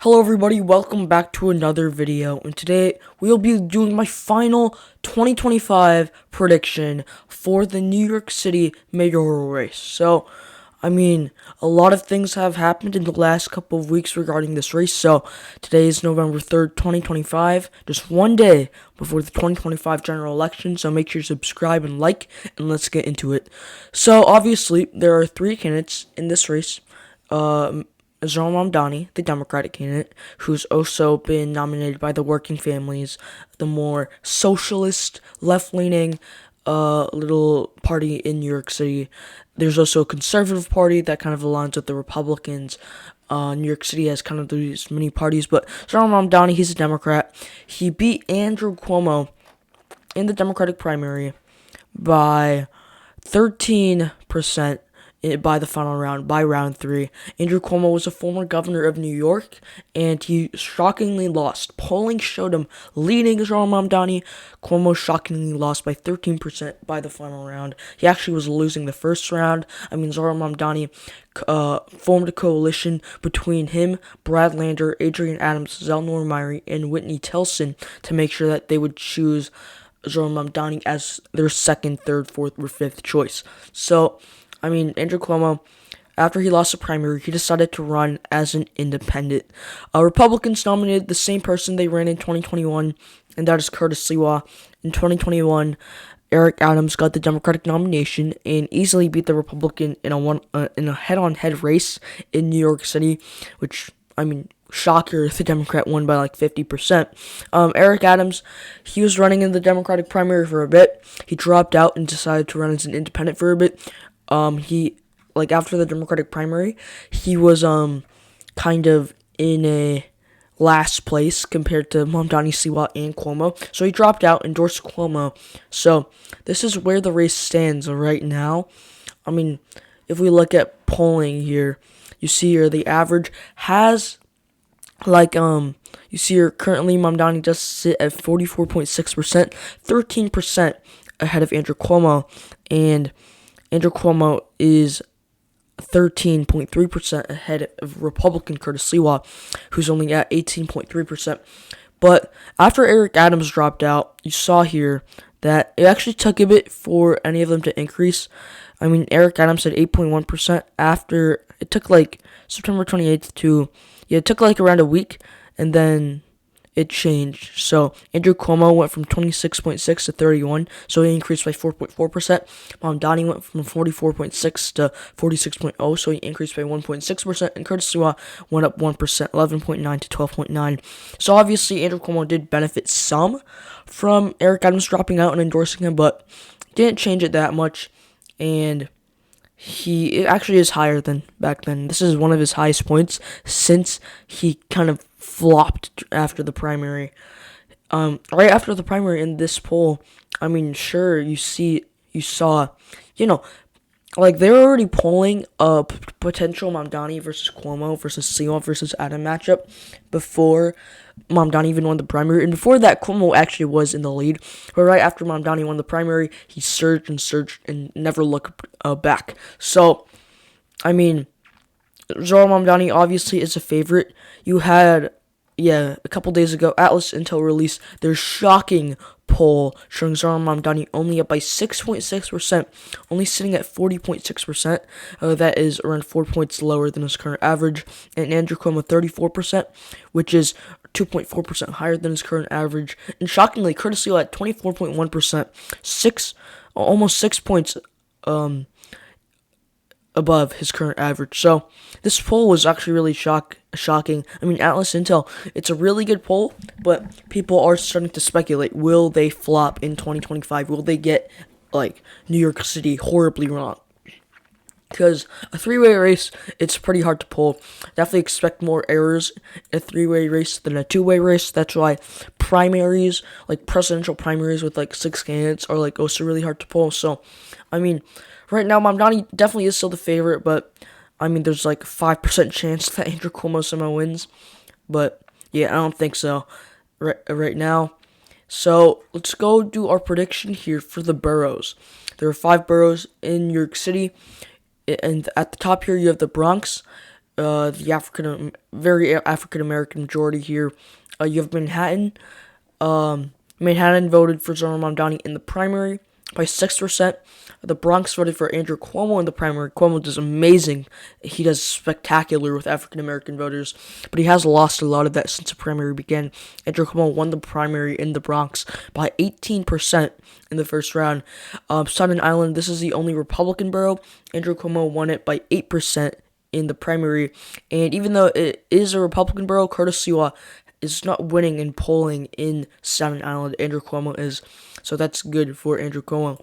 Hello everybody, welcome back to another video, and today we'll be doing my final 2025 prediction for the New York City mayoral race. So, a lot of things have happened in the last couple of weeks regarding this race. So, today is November 3rd, 2025, just one day before the 2025 general election. So, make sure you subscribe and like, and let's get into it. So, obviously, there are three candidates in this race. Zohran Mamdani, the Democratic candidate, who's also been nominated by the Working Families, the more socialist, left-leaning little party in New York City. There's also a conservative party that kind of aligns with the Republicans. New York City has kind of these many parties, but Zohran Mamdani, he's a Democrat. He beat Andrew Cuomo in the Democratic primary by 13% by the final round, by round 3. Andrew Cuomo was a former governor of New York, and he shockingly lost. Polling showed him leading Zohran Mamdani. Cuomo shockingly lost by 13% by the final round. He actually was losing the first round. Zohran Mamdani formed a coalition between him, Brad Lander, Adrienne Adams, Zelnor Myrie, and Whitney Tilson to make sure that they would choose Zohran Mamdani as their second, third, fourth, or fifth choice. So, Andrew Cuomo, after he lost the primary, he decided to run as an independent. Republicans nominated the same person they ran in 2021, and that is Curtis Sliwa. In 2021, Eric Adams got the Democratic nomination and easily beat the Republican in a head-on-head race in New York City, which, shocker, the Democrat won by like 50%. Eric Adams, he was running in the Democratic primary for a bit. He dropped out and decided to run as an independent for a bit. After the Democratic primary, he was kind of in a last place compared to Mamdani, Sliwa, and Cuomo. So he dropped out, endorsed Cuomo. So this is where the race stands right now. If we look at polling here, you see here the average has you see here currently Mamdani does sit at 44.6%, 13% ahead of Andrew Cuomo, and Andrew Cuomo is 13.3% ahead of Republican Curtis Sliwa, who's only at 18.3%. But after Eric Adams dropped out, you saw here that it actually took a bit for any of them to increase. Eric Adams had 8.1% after it took September 28th it took around a week, and then it changed. So Andrew Cuomo went from 26.6 to 31, so he increased by 4.4%. Mamdani went from 44.6 to 46.0, so he increased by 1.6%. And Curtis Sliwa went up 1%, 11.9 to 12.9. So obviously Andrew Cuomo did benefit some from Eric Adams dropping out and endorsing him, but didn't change it that much. And it actually is higher than back then. This is one of his highest points since he kind of flopped after the primary. Right after the primary in this poll, sure, you saw, they're already polling a potential Mamdani versus Cuomo versus Sliwa versus Adam matchup before Mamdani even won the primary. And before that, Cuomo actually was in the lead. But right after Mamdani won the primary, he surged and never looked back. So, Zohran Mamdani obviously is a favorite. You had, a couple days ago, Atlas Intel released their shocking poll showing Zohran Mamdani only up by 6.6%, only sitting at 40.6%. That is around 4 points lower than his current average. And Andrew Cuomo 34%, which is 2.4% higher than his current average. And shockingly, Curtis Sliwa at 24.1%, almost 6 points above his current average. So this poll was actually really shocking. Atlas Intel, it's a really good poll, but people are starting to speculate, will they flop in 2025? Will they get New York City horribly wrong? Because a three-way race, it's pretty hard to pull. Definitely expect more errors in a three-way race than a two-way race. That's why primaries, presidential primaries with 6 candidates, are also really hard to pull. So, right now Mamdani definitely is still the favorite, but there's 5% chance that Andrew Cuomo somehow wins. But yeah, I don't think so right now. So let's go do our prediction here for the boroughs. There are 5 boroughs in New York City. And at the top here, you have the Bronx, the very African American majority here. You have Manhattan. Manhattan voted for Zoran Mamdani in the primary by 6%. The Bronx voted for Andrew Cuomo in the primary. Cuomo does amazing. He does spectacular with African American voters, but he has lost a lot of that since the primary began. Andrew Cuomo won the primary in the Bronx by 18% in the first round. Staten Island, this is the only Republican borough. Andrew Cuomo won it by 8% in the primary, and even though it is a Republican borough, Curtis Sliwa is not winning in polling in Staten Island. Andrew Cuomo is, so that's good for Andrew Cuomo.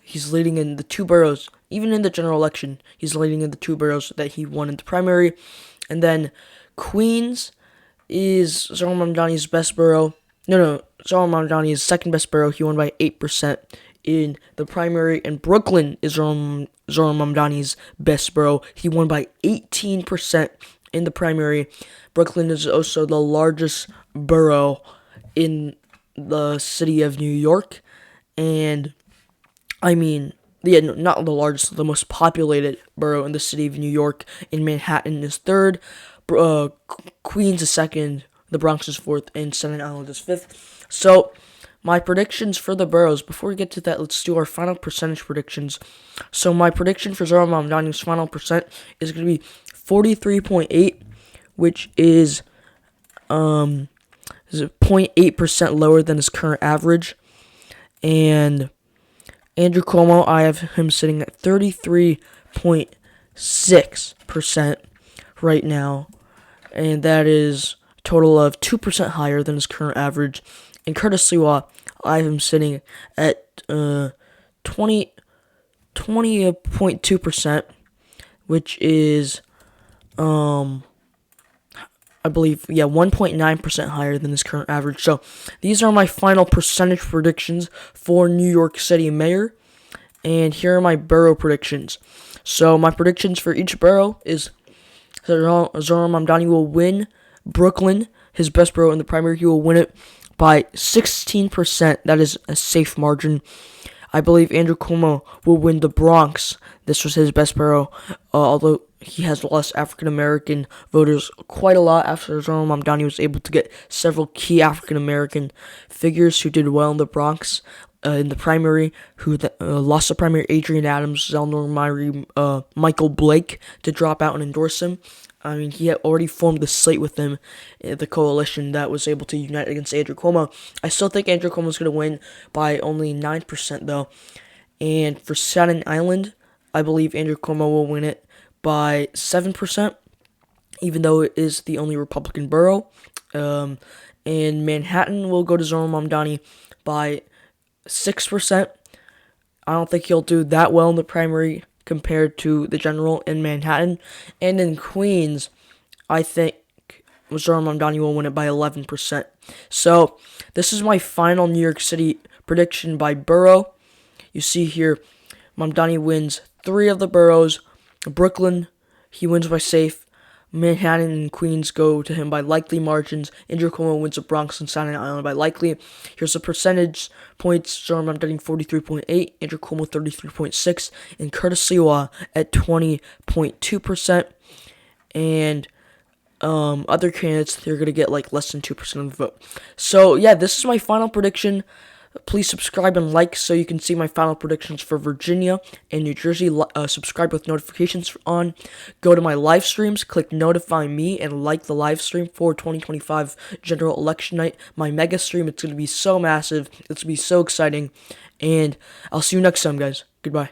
He's leading in the two boroughs, even in the general election. He's leading in the two boroughs that he won in the primary, and then Queens is Zoran Mamdani's best borough. Zoran Mamdani's second best borough. He won by 8% in the primary, and Brooklyn is Zoran Mamdani's best borough. He won by 18% in the primary. Brooklyn is also the largest borough in the city of New York, and not the largest, the most populated borough in the city of New York. In Manhattan is third, Queens is second, the Bronx is fourth, and Staten Island is fifth. So, my predictions for the boroughs, before we get to that, let's do our final percentage predictions. So, my prediction for Zoran Mamdani's final percent is going to be 43.8, which is 0.8% lower than his current average. And Andrew Cuomo, I have him sitting at 33.6% right now, and that is a total of 2% higher than his current average. And Curtis Sliwa, I have him sitting at 20.2%, which is I believe, 1.9% higher than his current average. So these are my final percentage predictions for New York City mayor. And here are my borough predictions. So my predictions for each borough is Zoran Mamdani will win Brooklyn, his best borough in the primary. He will win it by 16%. That is a safe margin. I believe Andrew Cuomo will win the Bronx. This was his best borough, although he has lost African American voters quite a lot after Zoran Mamdani was able to get several key African American figures who did well in the Bronx in the primary, who lost the primary: Adrian Adams, Zelnor Myrie, Michael Blake, to drop out and endorse him. He had already formed the slate with them, the coalition that was able to unite against Andrew Cuomo. I still think Andrew Cuomo is going to win by only 9%, though. And for Staten Island, I believe Andrew Cuomo will win it by 7%, even though it is the only Republican borough. And Manhattan will go to Zoran Mamdani by 6%. I don't think he'll do that well in the primary compared to the general in Manhattan. And in Queens, I think Zoran Mamdani will win it by 11%. So this is my final New York City prediction by borough. You see here, Mamdani wins 3 of the boroughs. Brooklyn, he wins by safe. Manhattan and Queens go to him by likely margins. Andrew Cuomo wins the Bronx and Staten Island by likely. Here's the percentage points. Zoran Mamdani 43.8, Andrew Cuomo 33.6, and Curtis Sliwa at 20.2%. And other candidates, they're going to get like less than 2% of the vote. So yeah, this is my final prediction. Please subscribe and like so you can see my final predictions for Virginia and New Jersey. Subscribe with notifications on. Go to my live streams, click notify me, and like the live stream for 2025 general election night. My mega stream, it's going to be so massive. It's going to be so exciting. And I'll see you next time, guys. Goodbye.